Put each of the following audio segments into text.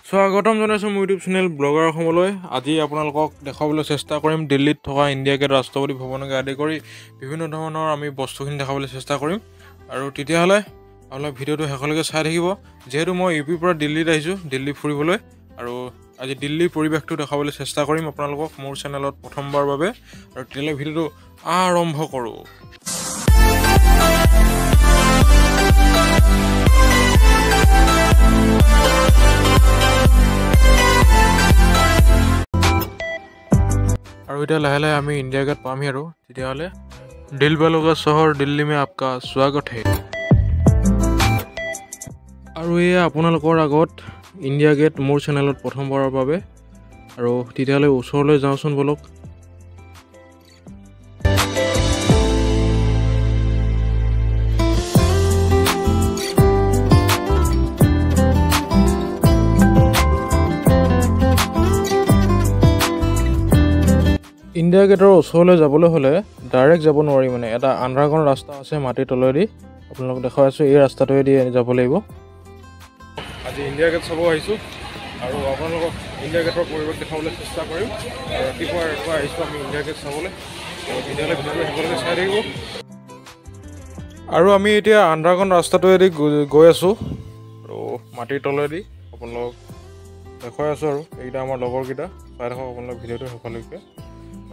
স্বাগতম জনাইছোঁ মোৰ ইউটিউব চেনেল ব্লগাৰ অসমলৈ। আজি আপোনালোকক দেখাবলৈ চেষ্টা কৰিম দিল্লীত থকা ইণ্ডিয়া গেট ৰাষ্ট্ৰপতি ভৱনকে আদি কৰি বিভিন্ন ধৰণৰ আমি বস্তুখিনি দেখাবলৈ চেষ্টা কৰিম। আৰু তেতিয়াহ'লে আপোনালোক ভিডিঅ'টো শেষলৈকে চাই থাকিব। যিহেতু মই ইউ পিৰ পৰা দিল্লীত আহিছোঁ দিল্লী ফুৰিবলৈ, আৰু আজি দিল্লীৰ পৰিৱেশটো দেখাবলৈ চেষ্টা কৰিম আপোনালোকক মোৰ চেনেলত প্ৰথমবাৰৰ বাবে। আৰু তেতিয়াহ'লে ভিডিঅ'টো আৰম্ভ কৰোঁ। আৰু এতিয়া লাহে লাহে আমি ইণ্ডিয়া গেট পামহি। আৰু তেতিয়াহ'লে দিল বালোগা চহৰ দিল্লী মে আপকা স্বাগত হে। আৰু এয়া আপোনালোকৰ আগত ইণ্ডিয়া গেট মোৰ চেনেলত প্ৰথমবাৰৰ বাবে। আৰু তেতিয়াহ'লে ওচৰলৈ যাওঁচোন বলক। ইণ্ডিয়া গেটৰ ওচৰলৈ যাবলৈ হ'লে ডাইৰেক্ট যাব নোৱাৰি, মানে এটা আণ্ডাৰগ্ৰাউণ্ড ৰাস্তা আছে মাটিৰ তলেদি। আপোনালোকক দেখাই আছোঁ, এই ৰাস্তাটোৱেদি যাব লাগিব। আজি ইণ্ডিয়া গেট চাব আহিছোঁ আৰু আপোনালোকক ইণ্ডিয়া গেটৰ পৰিৱেশ দেখাবলৈ চেষ্টা কৰিম। আৰু ৰাতিপুৱা আহিছোঁ আমি ইণ্ডিয়া গেট চাবলৈ। তেতিয়াহ'লে ভিডিঅ'টো শেষলৈকে চাই থাকিব। আৰু আমি এতিয়া আণ্ডাৰগ্ৰাউণ্ড ৰাস্তাটোৱেদি গৈ আছোঁ আৰু মাটিৰ তলেদি আপোনালোকক দেখুৱাই আছোঁ। আৰু এইকেইটা আমাৰ লগৰকেইটা, চাই থাকক আপোনালোক ভিডিঅ'টো শেষলৈকে।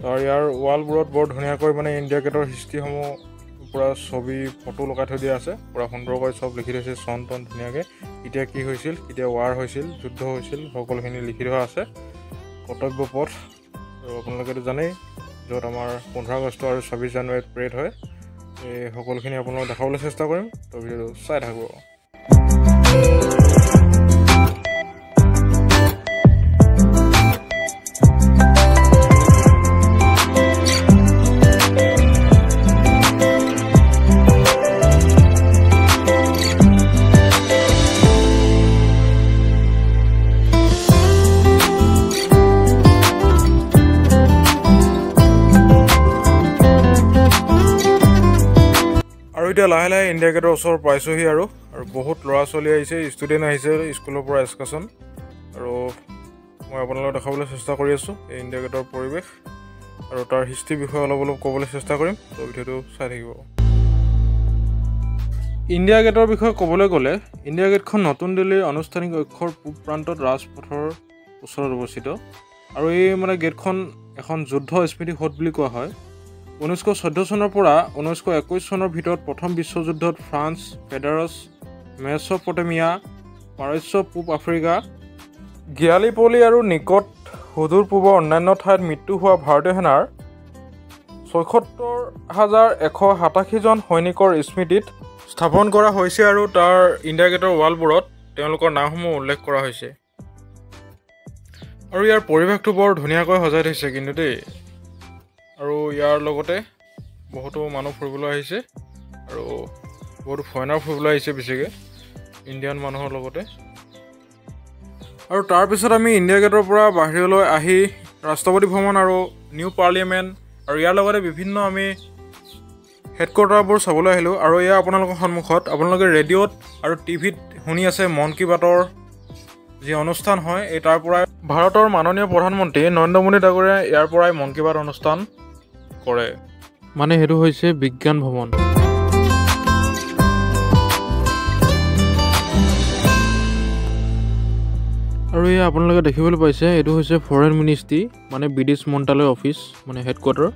আৰু ইয়াৰ ৱালবোৰত বৰ ধুনীয়াকৈ মানে ইণ্ডিয়া গেটৰ হিষ্ট্ৰীসমূহ পূৰা ছবি ফটো লগাই থৈ দিয়া আছে। পূৰা সুন্দৰকৈ চব লিখি থৈছে, চন টন ধুনীয়াকৈ। কেতিয়া কি হৈছিল, কেতিয়া ৱাৰ হৈছিল, যুদ্ধ হৈছিল, সকলোখিনি লিখি থোৱা আছে। কৰ্তব্য পথ, আৰু আপোনালোকেতো জানেই য'ত আমাৰ 15 আগষ্ট আৰু 26 জানুৱাৰীত পেৰেড হয়। এই সকলোখিনি আপোনালোকক দেখাবলৈ চেষ্টা কৰিম, তো ভিডিঅ'টো চাই থাকিব। আৰু এতিয়া লাহে লাহে ইণ্ডিয়া গেটৰ ওচৰ পাইছোঁহি। আৰু বহুত ল'ৰা ছোৱালী আহিছে, ষ্টুডেণ্ট আহিছে স্কুলৰ পৰা এক্সকাৰ্ছন। আৰু মই আপোনালোকক দেখাবলৈ চেষ্টা কৰি আছোঁ এই ইণ্ডিয়া গেটৰ পৰিৱেশ আৰু তাৰ হিষ্ট্ৰীৰ বিষয়ে অলপ ক'বলৈ চেষ্টা কৰিম, তো ভিডিঅ'টো চাই থাকিব। ইণ্ডিয়া গেটৰ বিষয়ে ক'বলৈ গ'লে, ইণ্ডিয়া গেটখন নতুন দিল্লীৰ আনুষ্ঠানিক অক্ষৰ পূব প্ৰান্তত ৰাজপথৰ ওচৰত অৱস্থিত। আৰু এই মানে গেটখন এখন যুদ্ধ স্মৃতি সৌধ বুলি কোৱা হয়। 1914 চনৰ পৰা 1921 চনৰ ভিতৰত প্ৰথম বিশ্বযুদ্ধত ফ্ৰান্স, ফেডাৰছ, মেছ'পটেমিয়া, পাৰস্য, পূব আফ্ৰিকা, গিয়ালিপলি আৰু নিকট সুদূৰ পূবৰ অন্যান্য ঠাইত মৃত্যু হোৱা ভাৰতীয় সেনাৰ 76,187 জন সৈনিকৰ স্মৃতিত স্থাপন কৰা হৈছে। আৰু তাৰ ইণ্ডিয়া গেটৰ ৱালবোৰত তেওঁলোকৰ নামসমূহ উল্লেখ কৰা হৈছে। আৰু ইয়াৰ পৰিৱেশটো বৰ ধুনীয়াকৈ সজাই থৈছে কিন্তু দেই। আৰু ইয়াৰ লগতে বহুতো মানুহ ফুৰিবলৈ আহিছে, আৰু বহুতো ফৰেনাৰ ফুৰিবলৈ আহিছে বেছিকৈ ইণ্ডিয়ান মানুহৰ লগতে। আৰু তাৰপিছত আমি ইণ্ডিয়া গেটৰ পৰা বাহিৰলৈ আহি ৰাষ্ট্ৰপতি ভৱন আৰু নিউ পাৰ্লিয়ামেণ্ট আৰু ইয়াৰ লগতে বিভিন্ন আমি হেডকোৱাৰ্টাৰবোৰ চাবলৈ আহিলোঁ। আৰু এয়া আপোনালোকৰ সন্মুখত আপোনালোকে ৰেডিঅ'ত আৰু টিভিত শুনি আছে মন কী বাতৰ যি অনুষ্ঠান হয়, এই তাৰ পৰাই ভাৰতৰ মাননীয় প্ৰধানমন্ত্ৰী নৰেন্দ্ৰ মোদী ডাঙৰীয়াই ইয়াৰ পৰাই মন কী বাত অনুষ্ঠান কৰে, মানে সেইটো হৈছে বিজ্ঞান ভৱন। আৰু এয়া আপোনালোকে দেখিবলৈ পাইছে, এইটো হৈছে ফৰেইন মিনিষ্ট্ৰী, মানে বিদেশ মন্ত্ৰালয় অফিচ, মানে হেডকোৱাৰ্টাৰ।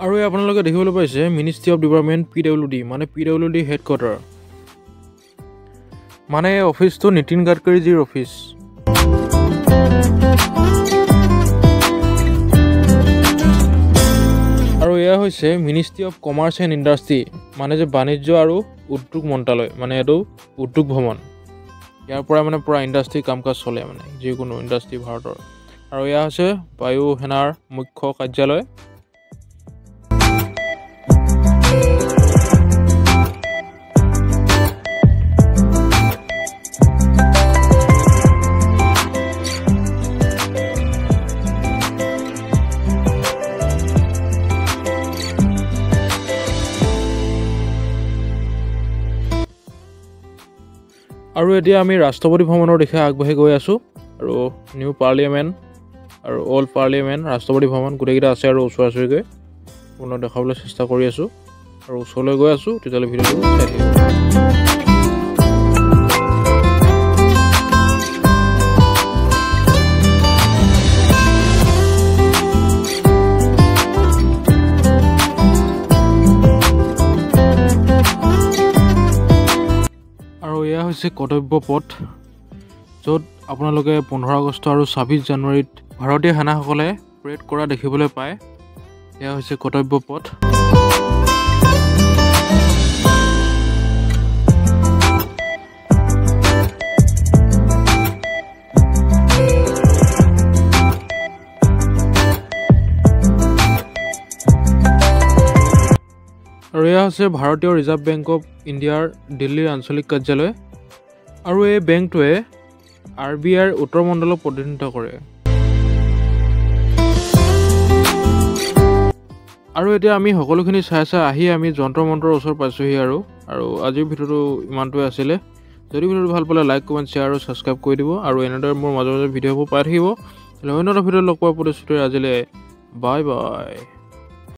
আৰু এই আপোনালোকে দেখিবলৈ পাইছে মিনিষ্ট্ৰী অফ ডিপাৰ্টমেণ্ট PWD, মানে PWD হেডকোৱাৰ্টাৰ, মানে এই অফিচটো নীতিন গাডকাৰীজীৰ অফিচ। আৰু এয়া হৈছে ministry of commerce and industry, মানে যে বাণিজ্য আৰু উদ্যোগ মন্ত্ৰালয়, মানে এইটো উদ্যোগ ভৱন। ইয়াৰ পৰা মানে পূৰা ইণ্ডাষ্ট্ৰী কাম কাজ চলে, মানে যিকোনো ইণ্ডাষ্ট্ৰী ভাৰতৰ। আৰু এয়া হৈছে বায়ু সেনাৰ মুখ্য কাৰ্যালয়। আৰু এতিয়া আমি ৰাষ্ট্ৰপতি ভৱনৰ দিশে আগবাঢ়ি গৈ আছোঁ আৰু নিউ পাৰ্লিয়ামেণ্ট আৰু অল্ড পাৰ্লিয়ামেণ্ট ৰাষ্ট্ৰপতি ভৱন গোটেইকেইটা আছে আৰু ওচৰা ওচৰিকৈ পুনৰ দেখাবলৈ চেষ্টা কৰি আছোঁ আৰু ওচৰলৈ গৈ আছোঁ তেতিয়াহ'লে ভিডিঅ'টো চাই থাকিব। আৰু এয়া হৈছে কৰ্তব্য পথ, য'ত আপোনালোকে 15 আগষ্ট আৰু 26 জানুৱাৰীত ভাৰতীয় সেনাসকলে পেৰেড কৰা দেখিবলৈ পায়। এয়া হৈছে কৰ্তব্য পথ। আৰু এয়া হৈছে ভাৰতীয় ৰিজাৰ্ভ বেংক অফ ইণ্ডিয়াৰ দিল্লীৰ আঞ্চলিক কাৰ্যালয় আৰু এই বেংকটোৱে RBIৰ উত্তৰ মণ্ডলক প্ৰতিনিধিত্ব কৰে। আৰু এতিয়া আমি সকলোখিনি চাই আহি আমি যন্ত্ৰ মন্ত্ৰৰ ওচৰত পাইছোঁহি আৰু আজিৰ ভিডিঅ'টো ইমানটোৱে আছিলে। যদি ভিডিঅ'টো ভাল পালে লাইক কমেণ্ট শ্বেয়াৰ আৰু ছাবস্ক্ৰাইব কৰি দিব আৰু এনেদৰে মোৰ মাজে মাজে ভিডিঅ'বোৰ পাই থাকিব। অন্য এটা ভিডিঅ'ত লগ পোৱাৰ প্ৰতিশ্ৰুতিৰে আজিলৈ বাই বাই।